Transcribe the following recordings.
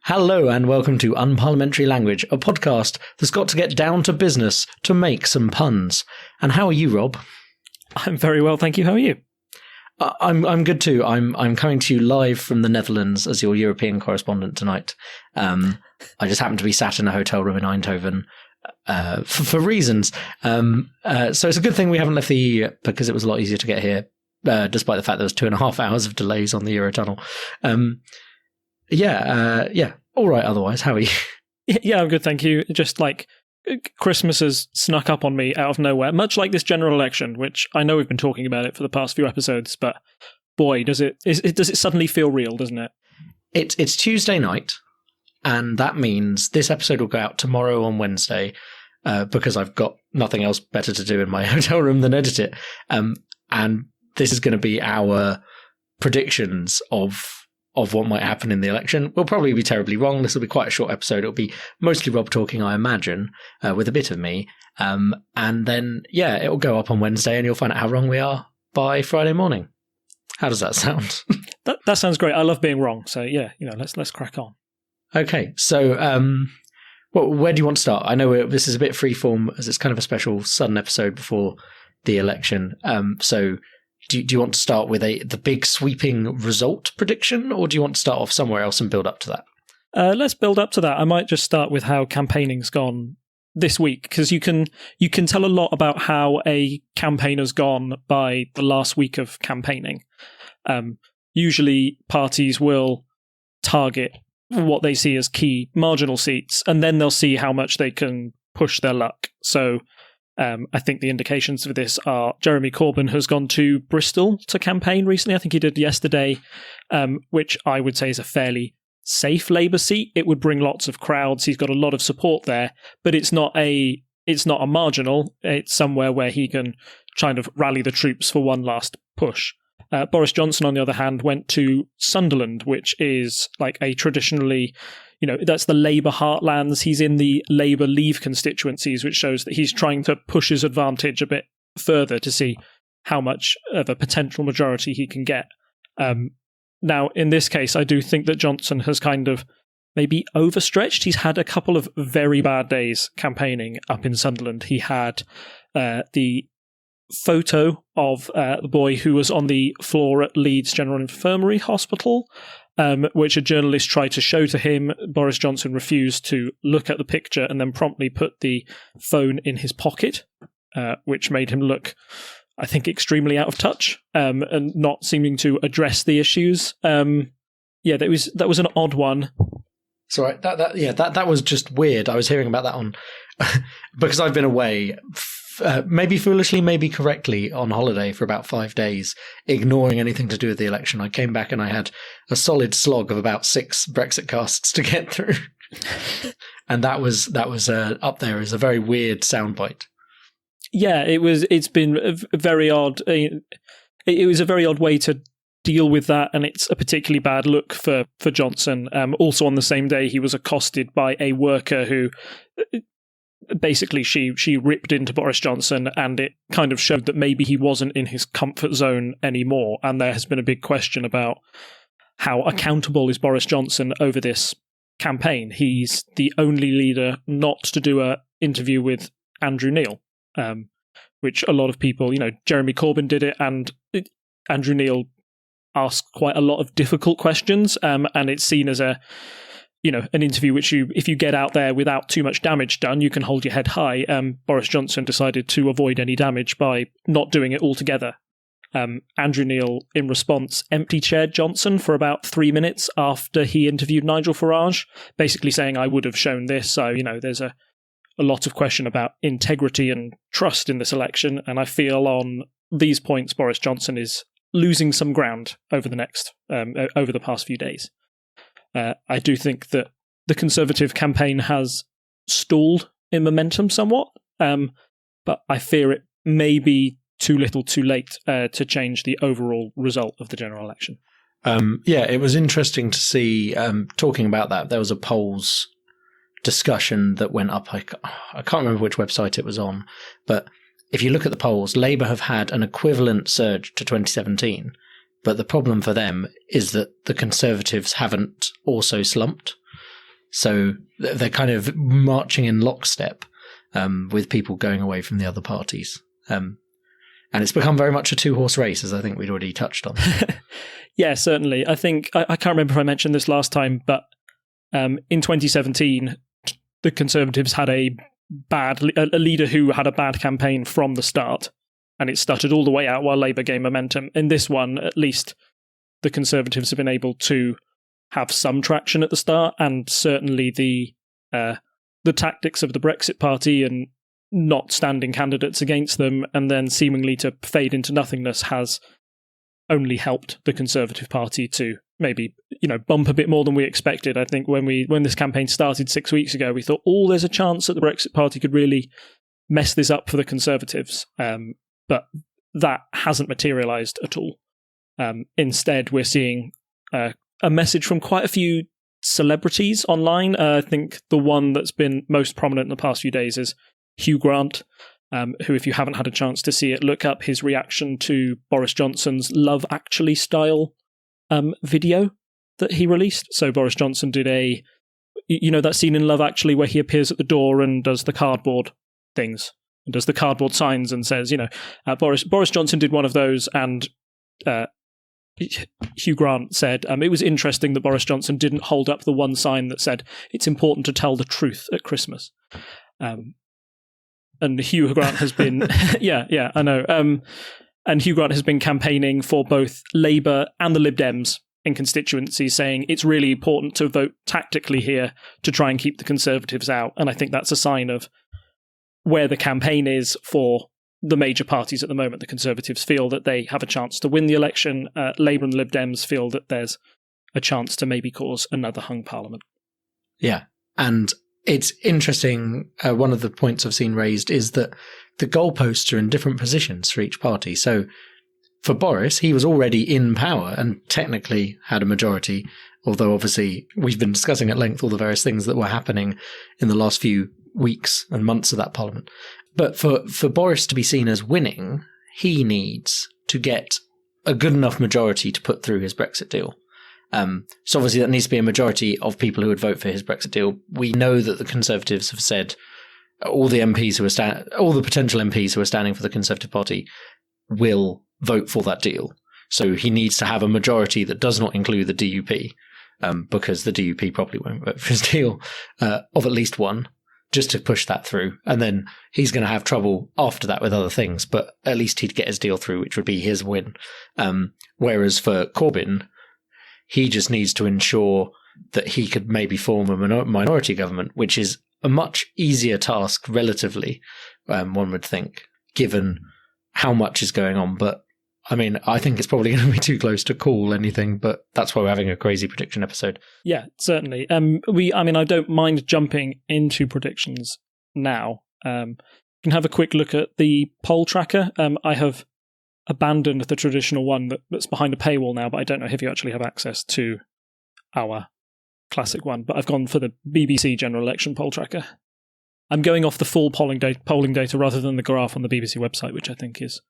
Hello and welcome to Unparliamentary Language, a podcast that's got to get down to business to make some puns. And how are you, Rob? I'm very well, thank you. How are you? I'm good too. I'm coming to you live from the Netherlands as your European correspondent tonight. I just happen to be sat in a hotel room in Eindhoven for reasons. So it's a good thing we haven't left the EU yet, because it was a lot easier to get here, despite the fact there was 2.5 hours of delays on the Eurotunnel. Yeah. All right. Otherwise, how are you? Yeah, I'm good, thank you. Just like Christmas has snuck up on me out of nowhere, much like this general election, which I know we've been talking about it for the past few episodes, but boy, does it suddenly feel real, doesn't it? It's Tuesday night, and that means this episode will go out tomorrow on Wednesday, because I've got nothing else better to do in my hotel room than edit it. And this is going to be our predictions of what might happen in the election. We'll probably be terribly wrong. This will be quite a short episode. It'll be mostly Rob talking, I imagine, with a bit of me. And then, it'll go up on Wednesday and you'll find out how wrong we are by Friday morning. How does that sound? That sounds great. I love being wrong. So let's crack on. Okay. So, where do you want to start? I know this is a bit freeform as it's kind of a special sudden episode before the election. So do you want to start with the big sweeping result prediction, or do you want to start off somewhere else and build up to that? Let's build up to that. I might just start with how campaigning's gone this week, because you can tell a lot about how a campaign has gone by the last week of campaigning. Usually parties will target what they see as key marginal seats, and then they'll see how much they can push their luck. So I think the indications for this are Jeremy Corbyn has gone to Bristol to campaign recently. I think he did yesterday, which I would say is a fairly safe Labour seat. It would bring lots of crowds. He's got a lot of support there, but it's not a marginal. It's somewhere where he can kind of rally the troops for one last push. Boris Johnson, on the other hand, went to Sunderland, which is like a traditionally, that's the Labour heartlands. He's in the Labour Leave constituencies, which shows that he's trying to push his advantage a bit further to see how much of a potential majority he can get. Now, in this case, I do think that Johnson has kind of maybe overstretched. He's had a couple of very bad days campaigning up in Sunderland. He had the photo of the boy who was on the floor at Leeds General Infirmary Hospital, which a journalist tried to show to him. Boris Johnson refused to look at the picture and then promptly put the phone in his pocket, which made him look, I think, extremely out of touch and not seeming to address the issues. That was an odd one. It's all right. That was just weird. I was hearing about that on because I've been away. Maybe foolishly, maybe correctly, on holiday for about 5 days, ignoring anything to do with the election. I came back and I had a solid slog of about 6 Brexit casts to get through, and that was up there as a very weird soundbite. Yeah, it's been very odd. It was a very odd way to deal with that, and it's a particularly bad look for Johnson. Also, on the same day, he was accosted by a worker who. Basically, she ripped into Boris Johnson, and it kind of showed that maybe he wasn't in his comfort zone anymore. And there has been a big question about how accountable is Boris Johnson over this campaign. He's the only leader not to do an interview with Andrew Neil, which a lot of people, Jeremy Corbyn did it, and Andrew Neil asked quite a lot of difficult questions, and it's seen as an interview which if you get out there without too much damage done, you can hold your head high. Boris Johnson decided to avoid any damage by not doing it altogether. Andrew Neil, in response, empty-chaired Johnson for about 3 minutes after he interviewed Nigel Farage, basically saying, I would have shown this. So, there's a lot of question about integrity and trust in this election, and I feel on these points Boris Johnson is losing some ground over the past few days. I do think that the Conservative campaign has stalled in momentum somewhat, but I fear it may be too little too late to change the overall result of the general election. It was interesting to see, talking about that, there was a polls discussion that went up. I can't remember which website it was on, but if you look at the polls, Labour have had an equivalent surge to 2017. But the problem for them is that the Conservatives haven't also slumped. So they're kind of marching in lockstep with people going away from the other parties. And it's become very much a two-horse race, as I think we'd already touched on. Yeah, certainly. I think, I can't remember if I mentioned this last time, but in 2017, the Conservatives had a leader who had a bad campaign from the start, and it stuttered all the way out while Labour gained momentum. In this one, at least, the Conservatives have been able to have some traction at the start, and certainly the tactics of the Brexit Party and not standing candidates against them and then seemingly to fade into nothingness has only helped the Conservative Party to maybe, bump a bit more than we expected. I think when this campaign started 6 weeks ago, we thought, there's a chance that the Brexit Party could really mess this up for the Conservatives. But that hasn't materialised at all. Instead, we're seeing a message from quite a few celebrities online. I think the one that's been most prominent in the past few days is Hugh Grant, who, if you haven't had a chance to see it, look up his reaction to Boris Johnson's Love Actually style video that he released. So Boris Johnson did that scene in Love Actually where he appears at the door and does the cardboard things, and does the cardboard signs and says, Boris Johnson did one of those, and Hugh Grant said, it was interesting that Boris Johnson didn't hold up the one sign that said, it's important to tell the truth at Christmas. And Hugh Grant has been, I know. And Hugh Grant has been campaigning for both Labour and the Lib Dems in constituencies, saying it's really important to vote tactically here to try and keep the Conservatives out. And I think that's a sign of where the campaign is for the major parties at the moment. The Conservatives feel that they have a chance to win the election. Labour and the Lib Dems feel that there's a chance to maybe cause another hung parliament. Yeah, and it's interesting, one of the points I've seen raised is that the goalposts are in different positions for each party. So for Boris, he was already in power and technically had a majority, although obviously we've been discussing at length all the various things that were happening in the last few weeks and months of that parliament. But for Boris to be seen as winning, he needs to get a good enough majority to put through his Brexit deal. So obviously that needs to be a majority of people who would vote for his Brexit deal. We know that the Conservatives have said all the potential MPs who are standing for the Conservative Party will vote for that deal. So he needs to have a majority that does not include the DUP, because the DUP probably won't vote for his deal, of at least one, just to push that through. And then he's going to have trouble after that with other things, but at least he'd get his deal through, which would be his win. Whereas for Corbyn, he just needs to ensure that he could maybe form a minority government, which is a much easier task relatively, one would think, given how much is going on. But I mean, I think it's probably going to be too close to call anything, but that's why we're having a crazy prediction episode. Yeah, certainly. I don't mind jumping into predictions now. You can have a quick look at the poll tracker. I have abandoned the traditional one that's behind a paywall now, but I don't know if you actually have access to our classic one. But I've gone for the BBC General Election poll tracker. I'm going off the full polling data rather than the graph on the BBC website, which I think is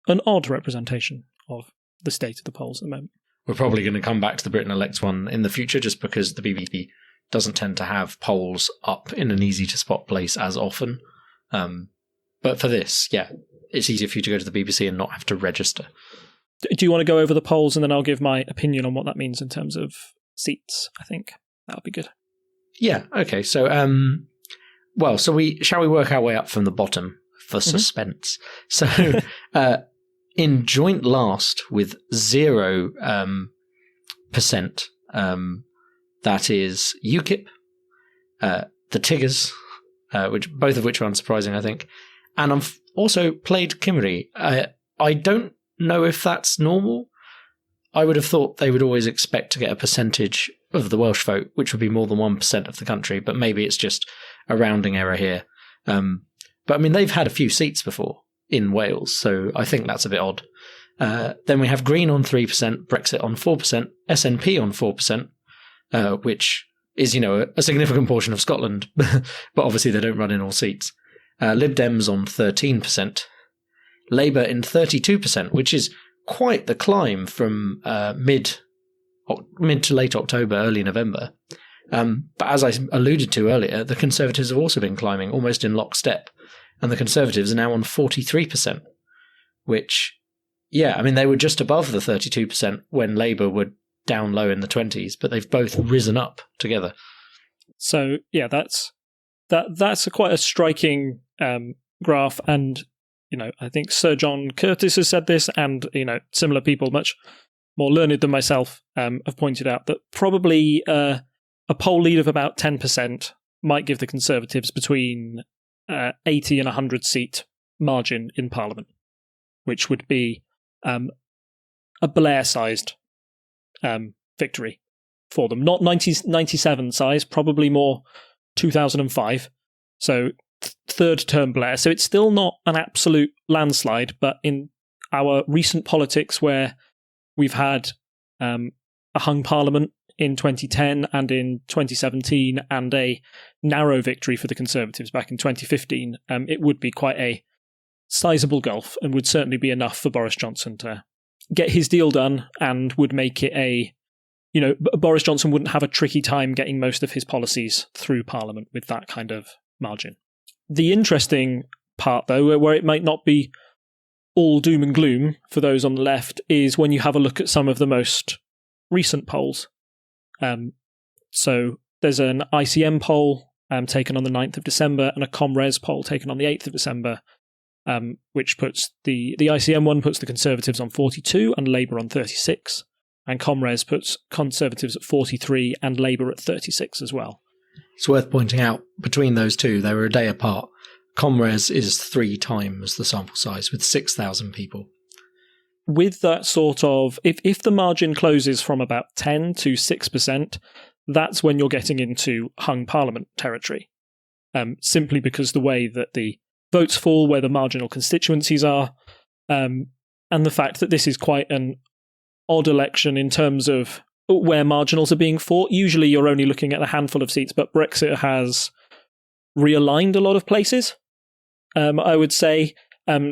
an odd representation of the state of the polls at the moment. We're probably going to come back to the Britain Elects one in the future, just because the BBC doesn't tend to have polls up in an easy-to-spot place as often. But for this, yeah, it's easier for you to go to the BBC and not have to register. Do you want to go over the polls and then I'll give my opinion on what that means in terms of seats? I think that would be good. Yeah, okay. So, shall we work our way up from the bottom for suspense? So, in joint last with 0%, that is UKIP, the Tiggers, both of which are unsurprising, I think, and I've also played Cymru. I don't know if that's normal. I would have thought they would always expect to get a percentage of the Welsh vote, which would be more than 1% of the country, but maybe it's just a rounding error here. But I mean, they've had a few seats before in Wales, so I think that's a bit odd. Then we have Green on 3%, Brexit on 4%, SNP on 4%, which is, a significant portion of Scotland, but obviously they don't run in all seats. Lib Dems on 13%, Labour in 32%, which is quite the climb from mid to late October, early November. But as I alluded to earlier, the Conservatives have also been climbing almost in lockstep. And the Conservatives are now on 43%, which, yeah, I mean, they were just above the 32% when Labour were down low in the 20s, but they've both risen up together. So, yeah, that's quite a striking graph. And, I think Sir John Curtis has said this, and, similar people, much more learned than myself, have pointed out that probably a poll lead of about 10% might give the Conservatives between 80 and 100 seat margin in Parliament, which would be a Blair-sized victory for them. Not 97 size, probably more 2005. So third term Blair. So it's still not an absolute landslide, but in our recent politics where we've had a hung Parliament in 2010 and in 2017 and a narrow victory for the Conservatives back in 2015, it would be quite a sizable gulf and would certainly be enough for Boris Johnson to get his deal done, and would make it Boris Johnson wouldn't have a tricky time getting most of his policies through Parliament with that kind of margin. The interesting part, though, where it might not be all doom and gloom for those on the left, is when you have a look at some of the most recent polls. So there's an ICM poll taken on the 9th of December and a ComRes poll taken on the 8th of December, which puts the ICM one puts the Conservatives on 42 and Labour on 36, and ComRes puts Conservatives at 43 and Labour at 36 as well. It's worth pointing out, between those two, they were a day apart. ComRes is 3 times the sample size, with 6,000 people. With that sort of, if the margin closes from about 10 to 6%, that's when you're getting into hung Parliament territory. Simply because the way that the votes fall, where the marginal constituencies are, and the fact that this is quite an odd election in terms of where marginals are being fought. Usually you're only looking at a handful of seats, but Brexit has realigned a lot of places, I would say.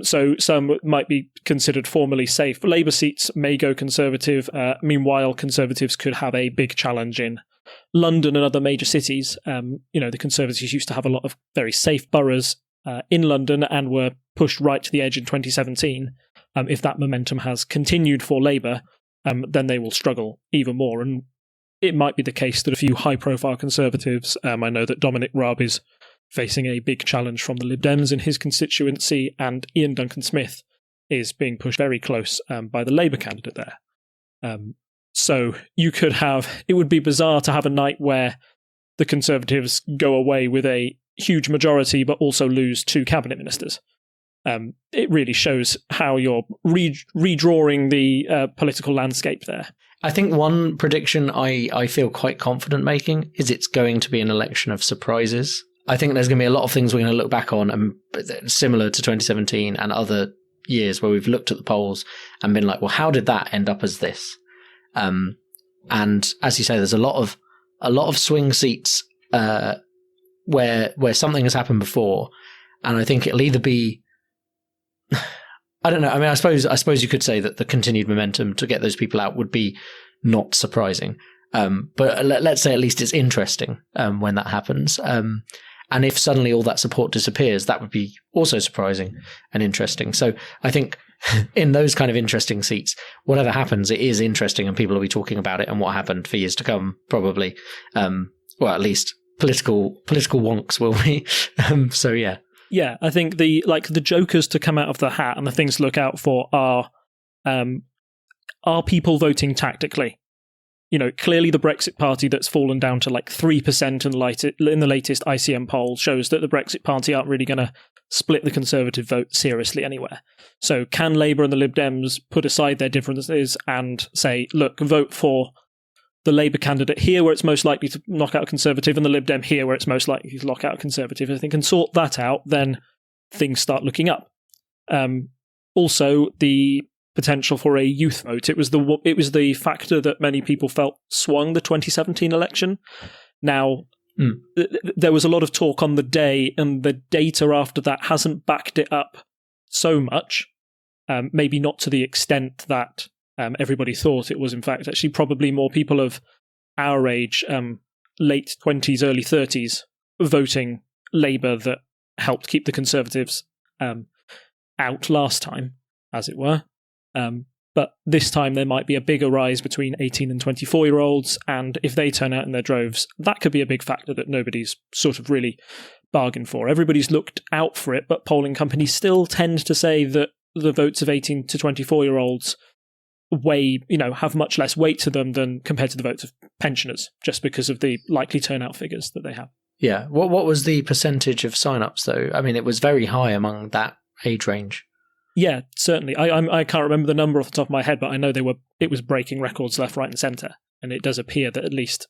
So some might be considered formally safe. Labour seats may go Conservative. Meanwhile, Conservatives could have a big challenge in London and other major cities. The Conservatives used to have a lot of very safe boroughs in London and were pushed right to the edge in 2017. If that momentum has continued for Labour, then they will struggle even more. And it might be the case that a few high-profile Conservatives, I know that Dominic Raab is facing a big challenge from the Lib Dems in his constituency, and Ian Duncan-Smith is being pushed very close by the Labour candidate there. So you could have, it would be bizarre to have a night where the Conservatives go away with a huge majority but also lose 2 cabinet ministers. It really shows how you're redrawing the political landscape there. I think one prediction I feel quite confident making is it's going to be an election of surprises. I think there's going to be a lot of things we're going to look back on, similar to 2017 and other years where we've looked at the polls and been like, well, how did that end up as this? And as you say, there's a lot of swing seats where something has happened before, and I think it'll either be, I don't know. I mean, I suppose you could say that the continued momentum to get those people out would be not surprising. But let's say at least it's interesting when that happens. And if suddenly all that support disappears, that would be also surprising and interesting. So I think in those kind of interesting seats, whatever happens, it is interesting and people will be talking about it and what happened for years to come, probably. Well, at least political wonks will be. So yeah. Yeah, I think the jokers to come out of the hat and the things to look out for are people voting tactically? Clearly the Brexit Party that's fallen down to 3% in the latest ICM poll shows that the Brexit Party aren't really going to split the Conservative vote seriously anywhere. So can Labour and the Lib Dems put aside their differences and say, look, vote for the Labour candidate here where it's most likely to knock out a Conservative and the Lib Dem here where it's most likely to knock out a Conservative? If they can sort that out, then things start looking up. Also, the potential for a youth vote. It was the factor that many people felt swung the 2017 election. Now, there was a lot of talk on the day, and the data after that hasn't backed it up so much. Maybe not to the extent that everybody thought it was. In fact, actually, probably more people of our age late 20s, early 30s voting Labour that helped keep the Conservatives out last time, as it were. But this time there might be a bigger rise between 18 and 24-year-olds, and if they turn out in their droves, that could be a big factor that nobody's sort of really bargained for. Everybody's looked out for it, but polling companies still tend to say that the votes of 18 to 24-year-olds have much less weight to them than compared to the votes of pensioners, just because of the likely turnout figures that they have. Yeah. What was the percentage of sign-ups, though? I mean, it was very high among that age range. Yeah, certainly. I can't remember the number off the top of my head, but I know it was breaking records left, right, and centre. And it does appear that at least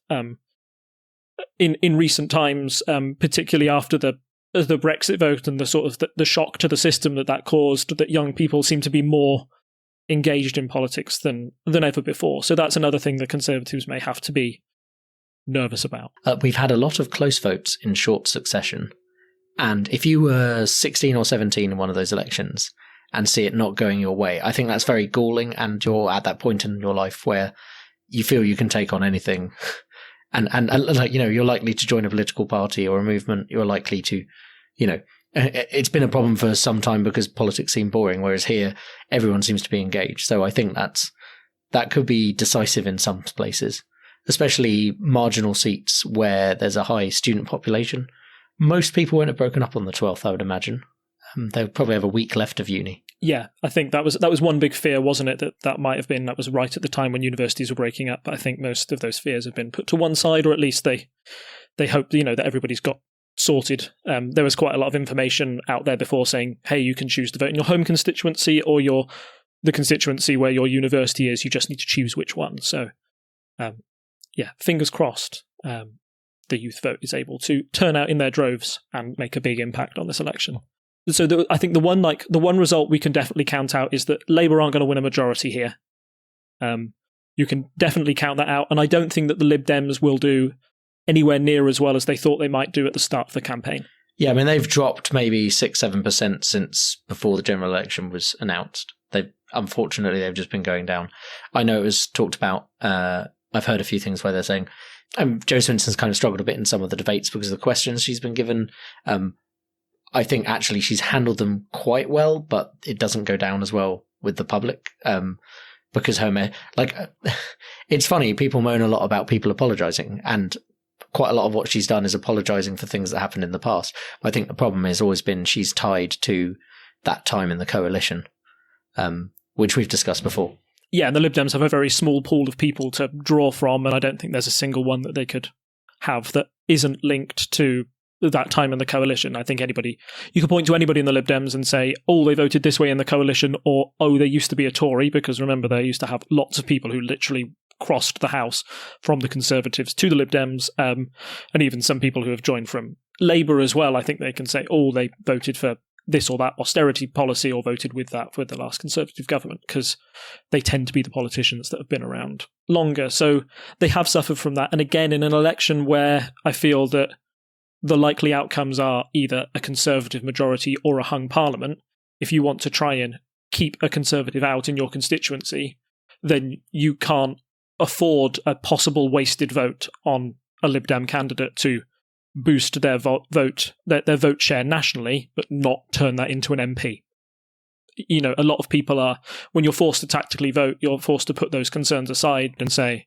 in recent times, particularly after the Brexit vote and the sort of the shock to the system that caused, that young people seem to be more engaged in politics than ever before. So that's another thing that Conservatives may have to be nervous about. We've had a lot of close votes in short succession. And if you were 16 or 17 in one of those elections and see it not going your way, I think that's very galling, and you're at that point in your life where you feel you can take on anything. And you're likely to join a political party or a movement. You're likely to, it's been a problem for some time because politics seem boring, whereas here everyone seems to be engaged. So I think that could be decisive in some places, especially marginal seats where there's a high student population. Most people won't have broken up on the 12th, I would imagine. They'll probably have a week left of uni. Yeah, I think that was one big fear, wasn't it? That was right at the time when universities were breaking up. But I think most of those fears have been put to one side, or at least they hope that everybody's got sorted. There was quite a lot of information out there before saying, hey, you can choose to vote in your home constituency or the constituency where your university is. You just need to choose which one. So, fingers crossed. The youth vote is able to turn out in their droves and make a big impact on this election. So I think the one result we can definitely count out is that Labour aren't going to win a majority here. You can definitely count that out, and I don't think that the Lib Dems will do anywhere near as well as they thought they might do at the start of the campaign. Yeah, I mean, they've dropped maybe 6-7% since before the general election was announced. Unfortunately, they've just been going down. I know it was talked about, I've heard a few things where they're saying, Jo Swinson's kind of struggled a bit in some of the debates because of the questions she's been given. I think actually she's handled them quite well, but it doesn't go down as well with the public because it's funny, people moan a lot about people apologising, and quite a lot of what she's done is apologising for things that happened in the past. I think the problem has always been she's tied to that time in the coalition, which we've discussed before. Yeah, and the Lib Dems have a very small pool of people to draw from, and I don't think there's a single one that they could have that isn't linked to that time in the coalition. I think you could point to anybody in the Lib Dems and say, oh, they voted this way in the coalition, or, oh, they used to be a Tory, because remember, they used to have lots of people who literally crossed the House from the Conservatives to the Lib Dems, and even some people who have joined from Labour as well. I think they can say, oh, they voted for this or that austerity policy or voted with that for the last Conservative government, because they tend to be the politicians that have been around longer. So they have suffered from that. And again, in an election where I feel that the likely outcomes are either a Conservative majority or a hung parliament, if you want to try and keep a Conservative out in your constituency, then you can't afford a possible wasted vote on a Lib Dem candidate to boost their their vote share nationally, but not turn that into an MP. A lot of people are, when you're forced to tactically vote, you're forced to put those concerns aside and say,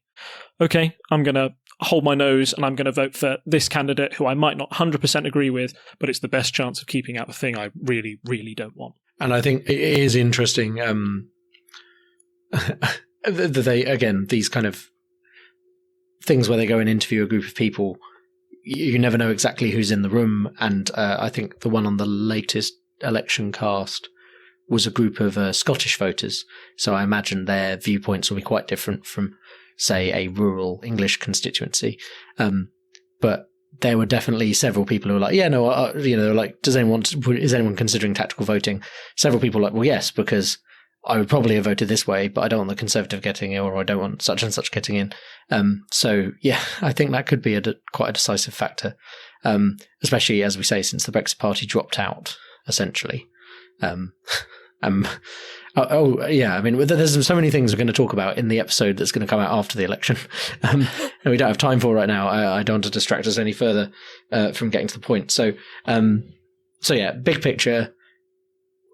okay, I'm going to hold my nose and I'm going to vote for this candidate who I might not 100% agree with, but it's the best chance of keeping out the thing I really, really don't want. And I think it is interesting these kind of things where they go and interview a group of people, you never know exactly who's in the room. And I think the one on the latest election cast was a group of Scottish voters. So I imagine their viewpoints will be quite different from, say, a rural English constituency. But there were definitely several people who were like, yeah, no, they're like, is anyone considering tactical voting? Several people were like, well, yes, because I would probably have voted this way, but I don't want the Conservative getting in, or I don't want such and such getting in. So, yeah, I think that could be quite a decisive factor, especially, as we say, since the Brexit Party dropped out, essentially. Yeah. I mean, there's so many things we're going to talk about in the episode that's going to come out after the election. And we don't have time for right now. I don't want to distract us any further from getting to the point. So yeah, big picture.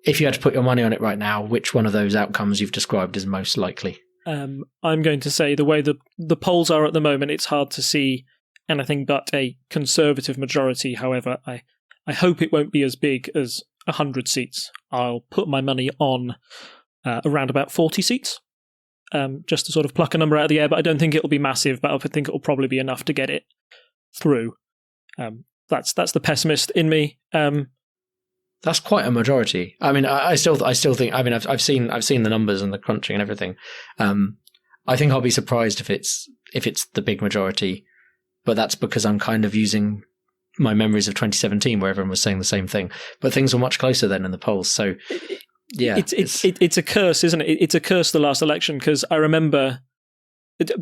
If you had to put your money on it right now, which one of those outcomes you've described is most likely? I'm going to say the way the polls are at the moment, it's hard to see anything but a Conservative majority. However, I hope it won't be as big as 100 seats. I'll put my money on around about 40 seats, just to sort of pluck a number out of the air, but I don't think it'll be massive, but I think it'll probably be enough to get it through. That's the pessimist in me. That's quite a majority. I mean, I still think. I mean, I've seen the numbers and the crunching and everything. I think I'll be surprised if it's the big majority, but that's because I'm kind of using my memories of 2017, where everyone was saying the same thing. But things were much closer then in the polls. So, yeah, it's a curse, isn't it? It's a curse. The last election, because I remember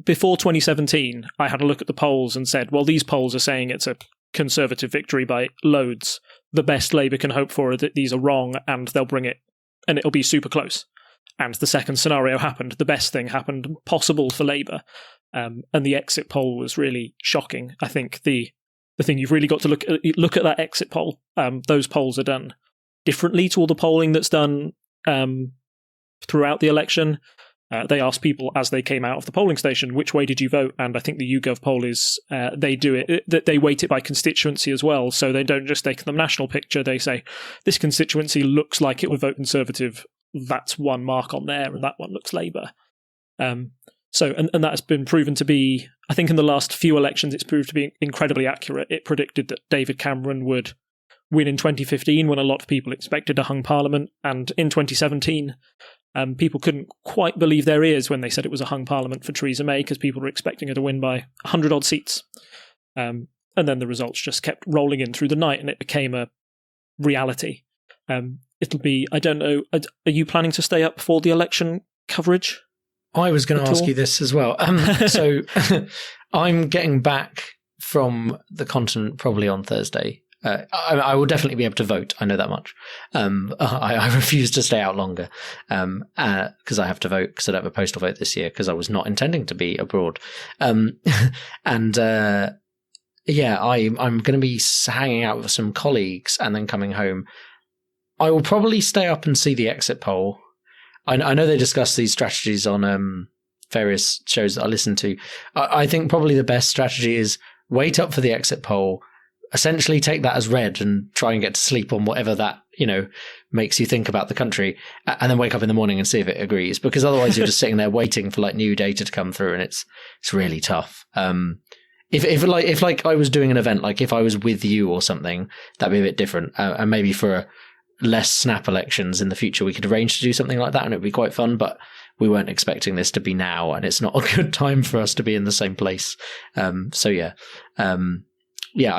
before 2017, I had a look at the polls and said, well, these polls are saying it's a Conservative victory by loads. The best Labour can hope for is that these are wrong and they'll bring it and it'll be super close. And the second scenario happened. The best thing happened possible for Labour. And the exit poll was really shocking. I think the thing you've really got to look at that exit poll. Those polls are done differently to all the polling that's done throughout the election. They asked people as they came out of the polling station, which way did you vote? And I think the YouGov poll is, they do it, they weight it by constituency as well. So they don't just take the national picture. They say, this constituency looks like it would vote Conservative. That's one mark on there, and that one looks Labour. So that's been proven to be, I think in the last few elections, it's proved to be incredibly accurate. It predicted that David Cameron would win in 2015 when a lot of people expected a hung parliament. And in 2017, people couldn't quite believe their ears when they said it was a hung parliament for Theresa May, because people were expecting her to win by 100-odd seats. And then the results just kept rolling in through the night, and it became a reality. It'll be, I don't know, are you planning to stay up for the election coverage? I was going to ask you this as well. So I'm getting back from the continent probably on Thursday. I will definitely be able to vote. I know that much. I refuse to stay out longer because I have to vote because I don't have a postal vote this year because I was not intending to be abroad. I'm going to be hanging out with some colleagues and then coming home. I will probably stay up and see the exit poll. I know they discuss these strategies on various shows that I listen to. I think probably the best strategy is wait up for the exit poll, essentially take that as read and try and get to sleep on whatever that, makes you think about the country, and then wake up in the morning and see if it agrees, because otherwise you're just sitting there waiting for new data to come through, and it's really tough. If I was doing an event, like if I was with you or something, that'd be a bit different. And maybe for less snap elections in the future, we could arrange to do something like that and it'd be quite fun, but we weren't expecting this to be now, and it's not a good time for us to be in the same place. I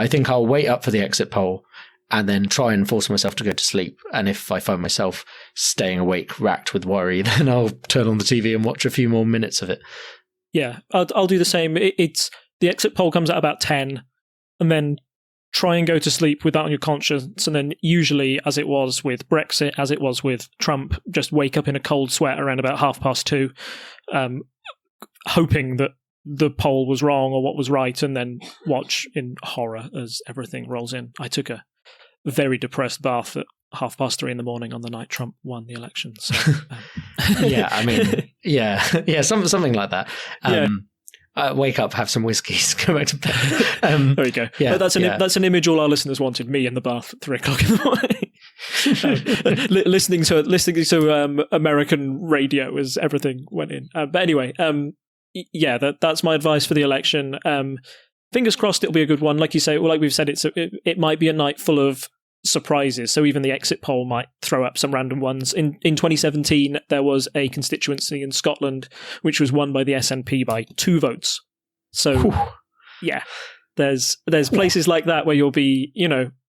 think I'll wait up for the exit poll and then try and force myself to go to sleep. And if I find myself staying awake, racked with worry, then I'll turn on the TV and watch a few more minutes of it. Yeah, I'll do the same. It's the exit poll comes at about 10, and then try and go to sleep with that on your conscience. And then usually, as it was with Brexit, as it was with Trump, just wake up in a cold sweat around about 2:30, hoping that the poll was wrong or what was right, and then watch in horror as everything rolls in. I took a very depressed bath at 3:30 in the morning on the night Trump won the election. So, something like that. Wake up, have some whiskeys, go back to bed. There you go. Yeah, that's an image all our listeners wanted. Me in the bath at 3:00 in the morning, listening to American radio as everything went in. But anyway, that's my advice for the election. Fingers crossed it'll be a good one. Like you say, like we've said, it might be a night full of surprises. So even the exit poll might throw up some random ones. In 2017, there was a constituency in Scotland which was won by the SNP by 2 votes. So there's places like that where you'll be,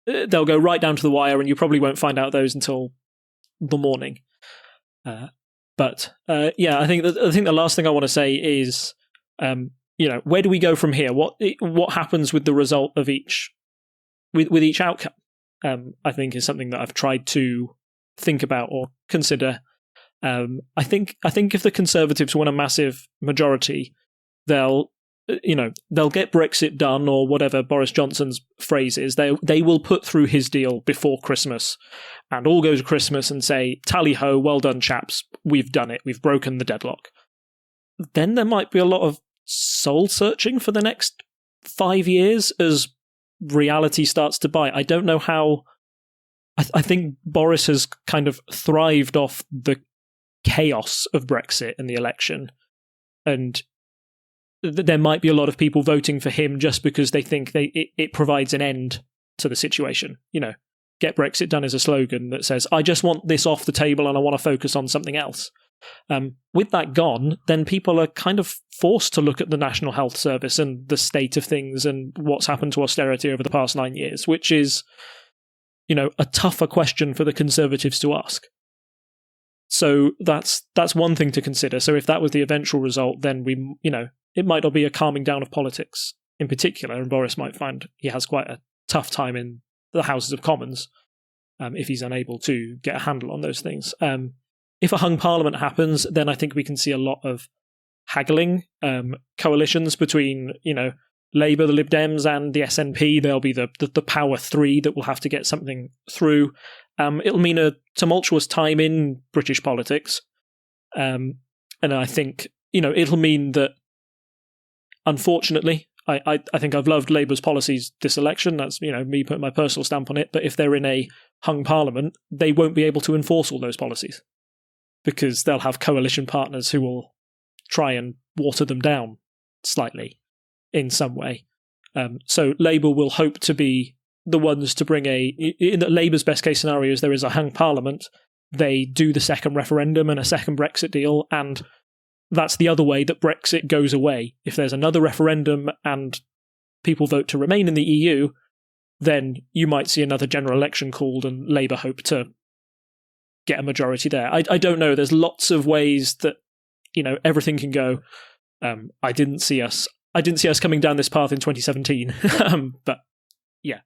they'll go right down to the wire, and you probably won't find out those until the morning. I think the last thing I want to say is, where do we go from here? What happens with the result of each outcome? I think is something that I've tried to think about or consider. I think if the Conservatives win a massive majority, they'll get Brexit done, or whatever Boris Johnson's phrase is. They will put through his deal before Christmas, and all go to Christmas and say, "Tally ho, well done, chaps! We've done it. We've broken the deadlock." Then there might be a lot of soul searching for the next 5 years as reality starts to bite. I don't know how. I think Boris has kind of thrived off the chaos of Brexit and the election, and there might be a lot of people voting for him just because they think it provides an end to the situation. Get Brexit done is a slogan that says, I just want this off the table and I want to focus on something else. With that gone, then people are kind of forced to look at the National Health Service and the state of things and what's happened to austerity over the past 9 years, which is, a tougher question for the Conservatives to ask. So that's one thing to consider. So if that was the eventual result, then it might not be a calming down of politics in particular, and Boris might find he has quite a tough time in the Houses of Commons if he's unable to get a handle on those things. If a hung parliament happens, then I think we can see a lot of haggling, coalitions between, Labour, the Lib Dems, and the SNP. There'll be the power three that will have to get something through. It'll mean a tumultuous time in British politics. And I think, it'll mean that, unfortunately, I think I've loved Labour's policies this election. That's, me putting my personal stamp on it. But if they're in a hung parliament, they won't be able to enforce all those policies because they'll have coalition partners who will try and water them down slightly in some way. So Labour will hope to be the ones to bring in Labour's best case scenario is there is a hung parliament, they do the second referendum and a second Brexit deal, and that's the other way that Brexit goes away. If there's another referendum and people vote to remain in the EU, then you might see another general election called and Labour hope to get a majority there. I don't know. There's lots of ways that, everything can go. I didn't see us coming down this path in 2017. But yeah.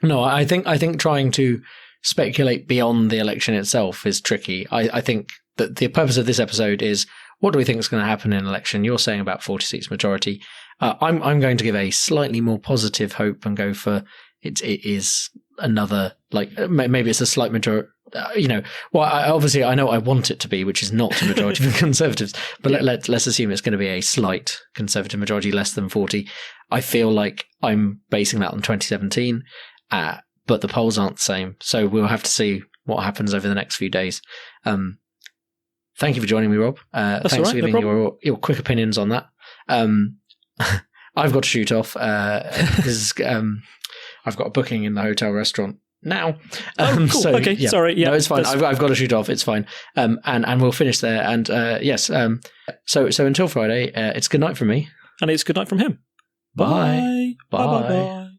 No, I think trying to speculate beyond the election itself is tricky. I think that the purpose of this episode is, what do we think is going to happen in an election? You're saying about 40 seats majority. I'm going to give a slightly more positive hope and go for it is another, maybe it's a slight majority. Obviously I know I want it to be, which is not a majority for the Conservatives, but let's assume it's going to be a slight Conservative majority, less than 40. I feel like I'm basing that on 2017, but the polls aren't the same. So we'll have to see what happens over the next few days. Thank you for joining me, Rob. Thanks for giving your quick opinions on that. I've got to shoot off. I've got a booking in the hotel restaurant now. Cool. So, okay, yeah. sorry. Yeah, no, it's fine. I've got to shoot off. It's fine. And we'll finish there. And yes. So until Friday, it's good night from me. And it's good night from him. Bye. Bye. Bye. Bye. Bye.